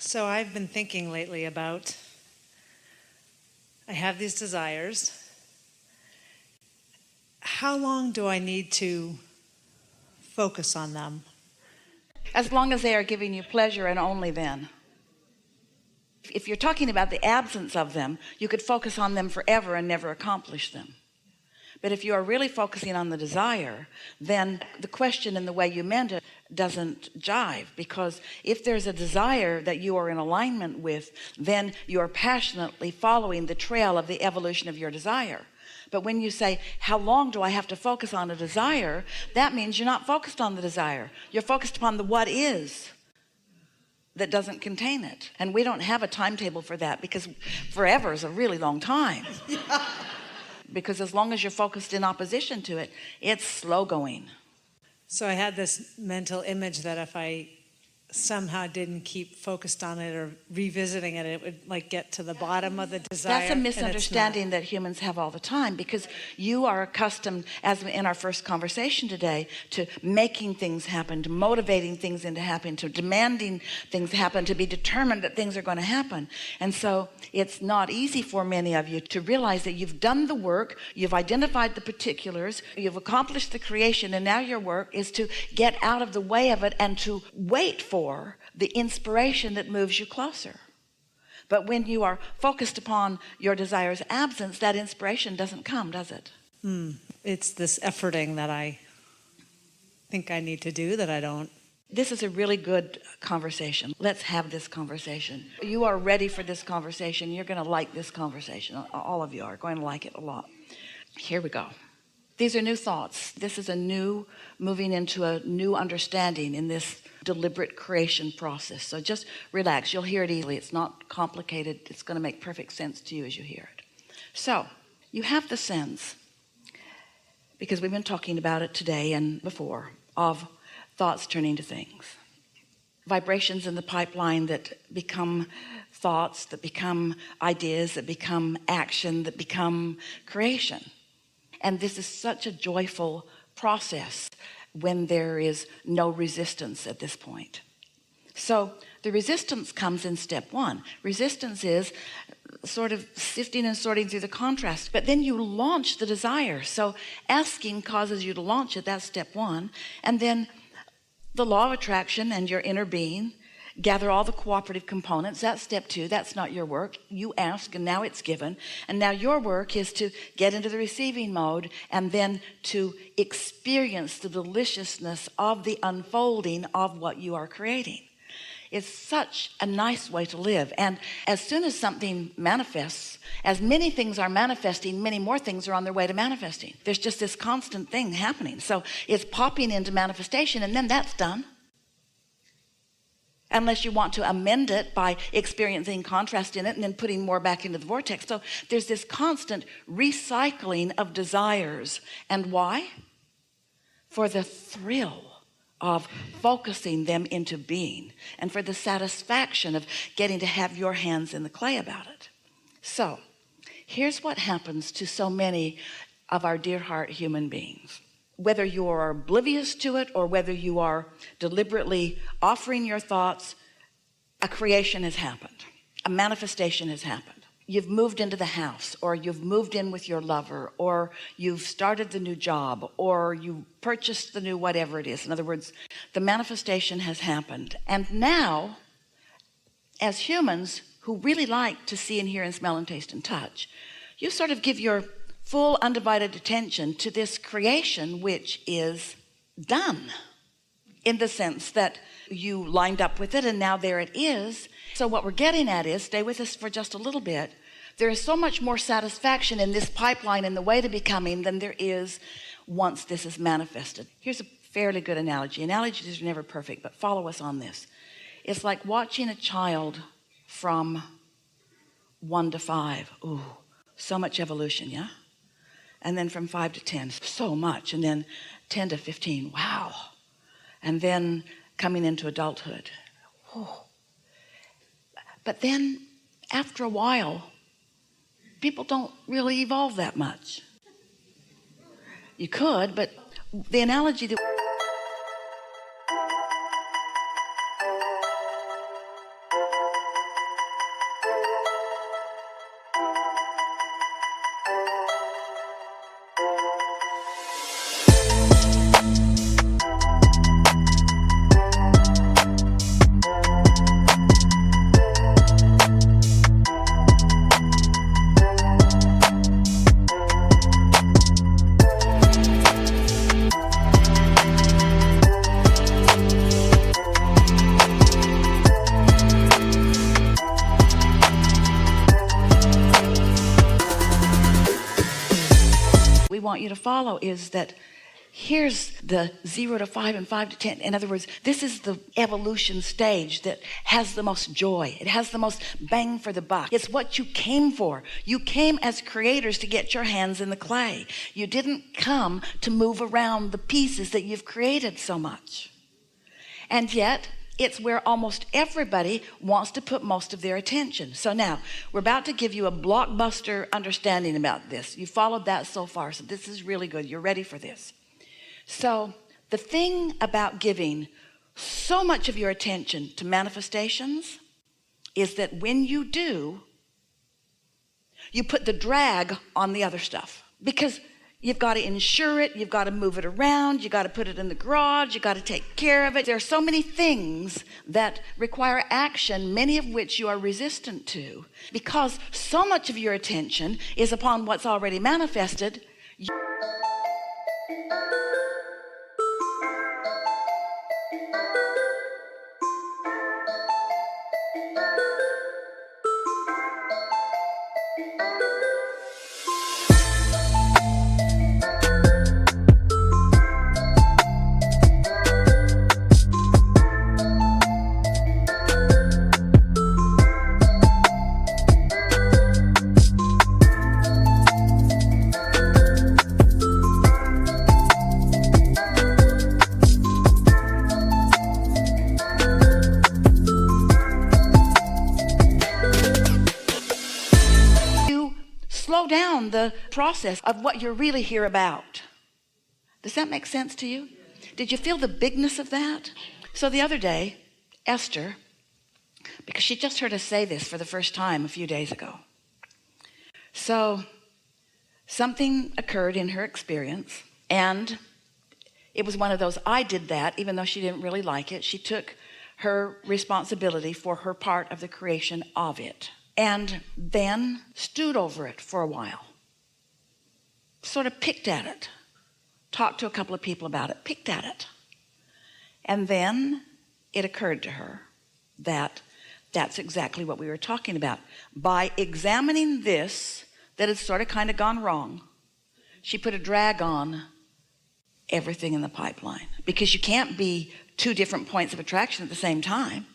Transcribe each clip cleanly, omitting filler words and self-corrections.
So I've been thinking lately about, I have these desires. How long do I need to focus on them? As long as they are giving you pleasure, and only then. If you're talking about the absence of them, you could focus on them forever and never accomplish them. But if you are really focusing on the desire, then the question and the way you meant it doesn't jive, because if there's a desire that you are in alignment with, then you are passionately following the trail of the evolution of your desire. But when you say, how long do I have to focus on a desire, that means you're not focused on the desire. You're focused upon the what is that doesn't contain it. And we don't have a timetable for that, because forever is a really long time. Because as long as you're focused in opposition to it, it's slow going. So I had this mental image that if I somehow didn't keep focused on it or revisiting it, it would like get to the bottom of the desire. That's a misunderstanding that humans have all the time, because you are accustomed, as in our first conversation today, to making things happen, to motivating things into happening, to demanding things happen, to be determined that things are going to happen. And so it's not easy for many of you to realize that you've done the work, you've identified the particulars, you've accomplished the creation, and now your work is to get out of the way of it and to wait for the inspiration that moves you closer. But when you are focused upon your desire's absence, that inspiration doesn't come, does it? It's this efforting that I think I need to do that I don't. This is a really good conversation. Let's have this conversation. You are ready for this conversation. You're going to like this conversation. All of you are going to like it a lot. Here we go. These are new thoughts. This is a new, moving into a new understanding in this deliberate creation process. So just relax. You'll hear it easily. It's not complicated. It's going to make perfect sense to you as you hear it. So you have the sense, because we've been talking about it today and before, of thoughts turning to things. Vibrations in the pipeline that become thoughts, that become ideas, that become action, that become creation. And this is such a joyful process when there is no resistance at this point. So the resistance comes in step one. Resistance is sort of sifting and sorting through the contrast, but then you launch the desire. So asking causes you to launch it. That's step one. And then the law of attraction and your inner being gather all the cooperative components. That's step two. That's not your work. You ask, and now it's given. And now your work is to get into the receiving mode and then to experience the deliciousness of the unfolding of what you are creating. It's such a nice way to live. And as soon as something manifests, as many things are manifesting, many more things are on their way to manifesting. There's just this constant thing happening. So it's popping into manifestation, and then that's done. Unless you want to amend it by experiencing contrast in it and then putting more back into the vortex. So there's this constant recycling of desires. And why? For the thrill of focusing them into being, and for the satisfaction of getting to have your hands in the clay about it. So here's what happens to so many of our dear heart human beings. Whether you are oblivious to it or whether you are deliberately offering your thoughts, a creation has happened. A manifestation has happened. You've moved into the house, or you've moved in with your lover, or you've started the new job, or you purchased the new whatever it is. In other words, the manifestation has happened. And now, as humans who really like to see and hear and smell and taste and touch, you sort of give your full undivided attention to this creation, which is done, in the sense that you lined up with it and now there it is. So what we're getting at is, stay with us for just a little bit, there is so much more satisfaction in this pipeline in the way to becoming than there is once this is manifested. Here's a fairly good analogy. Analogies are never perfect, but follow us on this. It's like watching a child from 1 to 5. Ooh, so much evolution, yeah? And then from 5 to 10, so much. And then 10 to 15, wow. And then coming into adulthood. Whew. But then after a while, people don't really evolve that much. You could, but the analogy that... want you to follow is that here's the 0 to 5 and 5 to 10. In other words, this is the evolution stage that has the most joy. It has the most bang for the buck. It's what you came for. You came as creators to get your hands in the clay. You didn't come to move around the pieces that you've created so much. And yet, it's where almost everybody wants to put most of their attention. So now, we're about to give you a blockbuster understanding about this. You followed that so far, so this is really good. You're ready for this. So the thing about giving so much of your attention to manifestations is that when you do, you put the drag on the other stuff, because you've got to insure it, you've got to move it around, you got to put it in the garage, you got to take care of it. There are so many things that require action, many of which you are resistant to, because so much of your attention is upon what's already manifested. Slow down the process of what you're really here about. Does that make sense to you? Did you feel the bigness of that? So the other day, Esther, because she just heard us say this for the first time a few days ago. So something occurred in her experience, and it was one of those, I did that, even though she didn't really like it. She took her responsibility for her part of the creation of it, and then stewed over it for a while. Sort of picked at it. Talked to a couple of people about it. Picked at it. And then it occurred to her that that's exactly what we were talking about. By examining this, that had sort of kind of gone wrong, she put a drag on everything in the pipeline. Because you can't be two different points of attraction at the same time.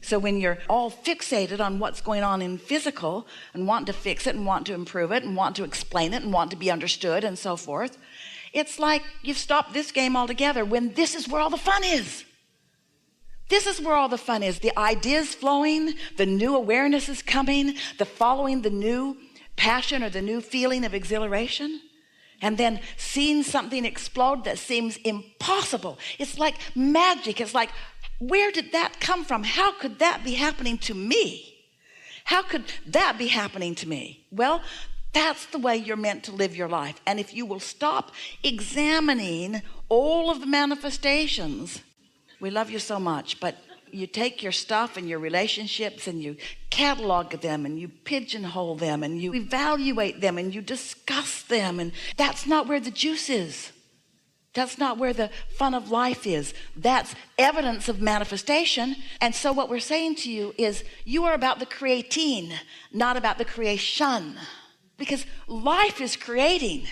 So when you're all fixated on what's going on in physical and want to fix it and want to improve it and want to explain it and want to be understood and so forth, it's like you've stopped this game altogether when this is where all the fun is. This is where all the fun is. The ideas flowing, the new awareness is coming, the following the new passion or the new feeling of exhilaration, and then seeing something explode that seems impossible. It's like magic. It's like, where did that come from? How could that be happening to me? How could that be happening to me? Well, that's the way you're meant to live your life. And if you will stop examining all of the manifestations, we love you so much, but you take your stuff and your relationships and you catalog them and you pigeonhole them and you evaluate them and you discuss them, and that's not where the juice is. That's not where the fun of life is. That's evidence of manifestation. And so what we're saying to you is you are about the creating, not about the creation. Because life is creating.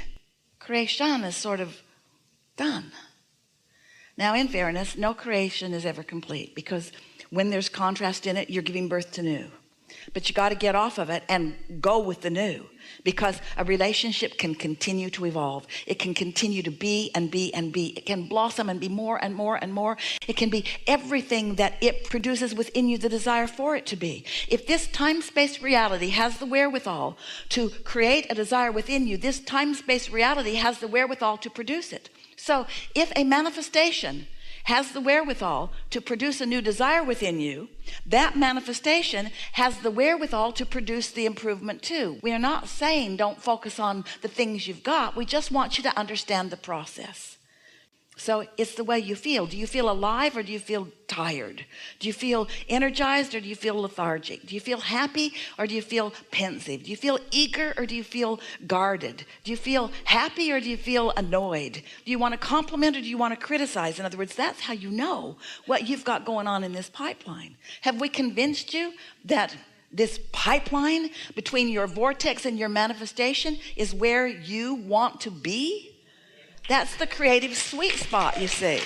Creation is sort of done. Now, in fairness, no creation is ever complete, because when there's contrast in it, you're giving birth to new. But you got to get off of it and go with the new, because a relationship can continue to evolve. It can continue to be and be and be. It can blossom and be more and more and more. It can be everything that it produces within you the desire for it to be. If this time-space reality has the wherewithal to create a desire within you, this time-space reality has the wherewithal to produce it. So if a manifestation has the wherewithal to produce a new desire within you, that manifestation has the wherewithal to produce the improvement too. We are not saying don't focus on the things you've got. We just want you to understand the process. So it's the way you feel. Do you feel alive or do you feel tired? Do you feel energized or do you feel lethargic? Do you feel happy or do you feel pensive? Do you feel eager or do you feel guarded? Do you feel happy or do you feel annoyed? Do you want to compliment or do you want to criticize? In other words, that's how you know what you've got going on in this pipeline. Have we convinced you that this pipeline between your vortex and your manifestation is where you want to be? That's the creative sweet spot, you see.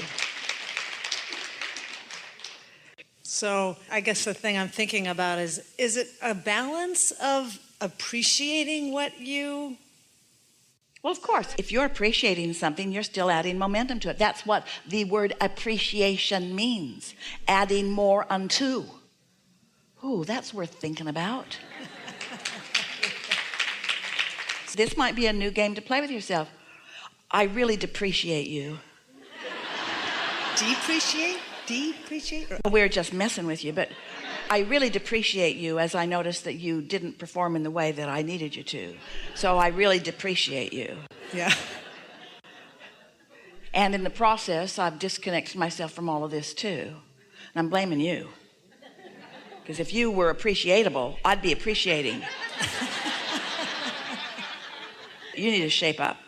So I guess the thing I'm thinking about is it a balance of appreciating what you... Well, of course, if you're appreciating something, you're still adding momentum to it. That's what the word appreciation means. Adding more unto. Ooh, that's worth thinking about. This might be a new game to play with yourself. I really depreciate you. Depreciate? Depreciate? We're just messing with you, but I really depreciate you as I noticed that you didn't perform in the way that I needed you to. So I really depreciate you. Yeah. And in the process, I've disconnected myself from all of this too. And I'm blaming you. Because if you were appreciatable, I'd be appreciating. You need to shape up.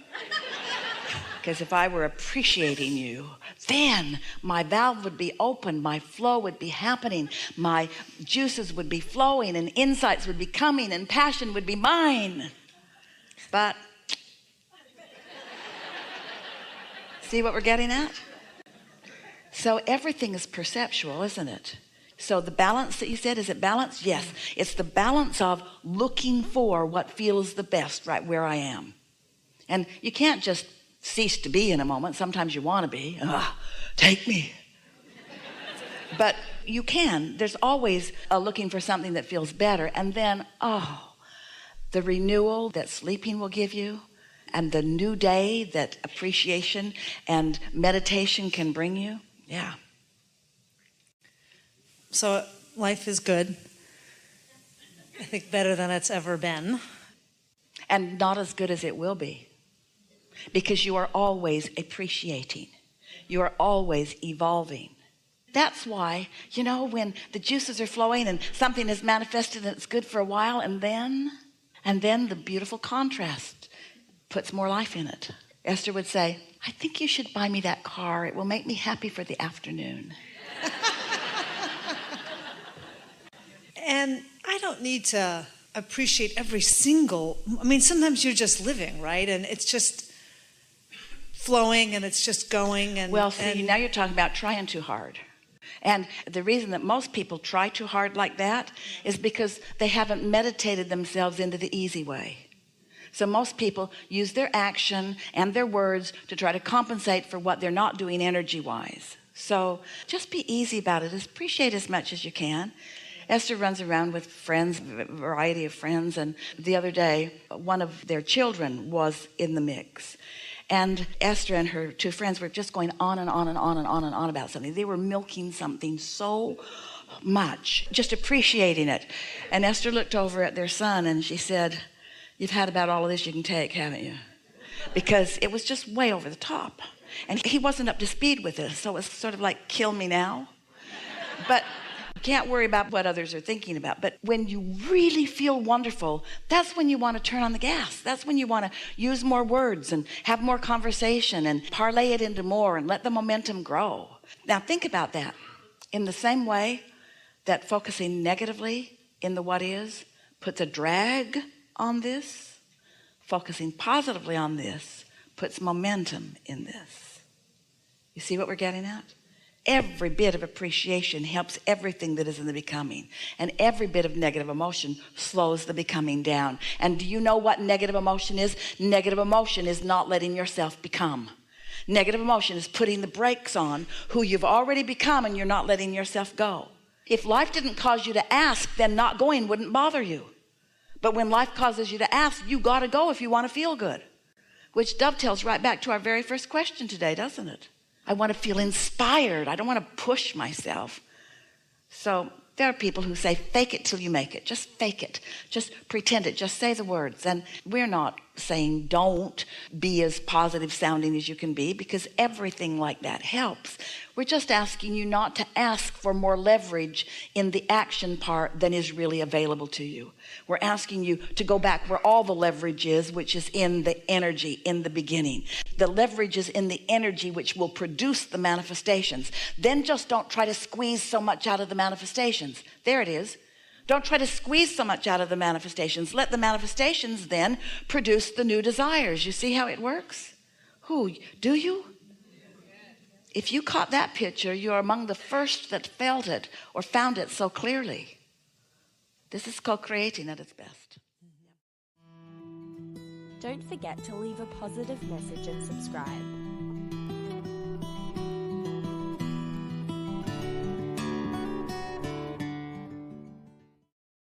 Because if I were appreciating you, then my valve would be open, my flow would be happening, my juices would be flowing, and insights would be coming, and passion would be mine. But see what we're getting at? So everything is perceptual, isn't it? So the balance that you said, is it balance? Yes. It's the balance of looking for what feels the best right where I am. And you can't just cease to be in a moment. Sometimes you want to be. Take me. But you can. There's always a looking for something that feels better. And then, the renewal that sleeping will give you, and the new day that appreciation and meditation can bring you. Yeah. So life is good. I think better than it's ever been. And not as good as it will be. Because you are always appreciating. You are always evolving. That's why, when the juices are flowing and something is manifested and it's good for a while, and then the beautiful contrast puts more life in it. Esther would say, I think you should buy me that car. It will make me happy for the afternoon. And I don't need to appreciate every single, sometimes you're just living, right? And it's just flowing and it's just going. And well, see, now you're talking about trying too hard. And the reason that most people try too hard like that is because they haven't meditated themselves into the easy way. So most people use their action and their words to try to compensate for what they're not doing energy-wise. So just be easy about it. Appreciate as much as you can. Esther runs around with friends, a variety of friends, and the other day, one of their children was in the mix. And Esther and her two friends were just going on and on and on and on and on about something. They were milking something so much, just appreciating it. And Esther looked over at their son and she said, you've had about all of this you can take, haven't you? Because it was just way over the top. And he wasn't up to speed with it, so it was sort of like, kill me now. But can't worry about what others are thinking about. But when you really feel wonderful, that's when you want to turn on the gas. That's when you want to use more words and have more conversation and parlay it into more and let the momentum grow. Now think about that. In the same way that focusing negatively in the what is puts a drag on this, focusing positively on this puts momentum in this. You see what we're getting at? Every bit of appreciation helps everything that is in the becoming, and every bit of negative emotion slows the becoming down. And do you know what negative emotion is? Negative emotion is not letting yourself become. Negative emotion is putting the brakes on who you've already become, and you're not letting yourself go. If life didn't cause you to ask, then not going wouldn't bother you. But when life causes you to ask, you got to go if you want to feel good, which dovetails right back to our very first question today, doesn't it? I want to feel inspired. I don't want to push myself. So there are people who say, fake it till you make it. Just fake it. Just pretend it. Just say the words. And we're not saying don't be as positive sounding as you can be, because everything like that helps. We're just asking you not to ask for more leverage in the action part than is really available to you. We're asking you to go back where all the leverage is, which is in the energy in the beginning. The leverage is in the energy which will produce the manifestations. Then just don't try to squeeze so much out of the manifestations. There it is. Don't try to squeeze so much out of the manifestations. Let the manifestations then produce the new desires. You see how it works? Who? Do you? If you caught that picture, you're among the first that felt it or found it so clearly. This is co-creating at its best. Don't forget to leave a positive message and subscribe.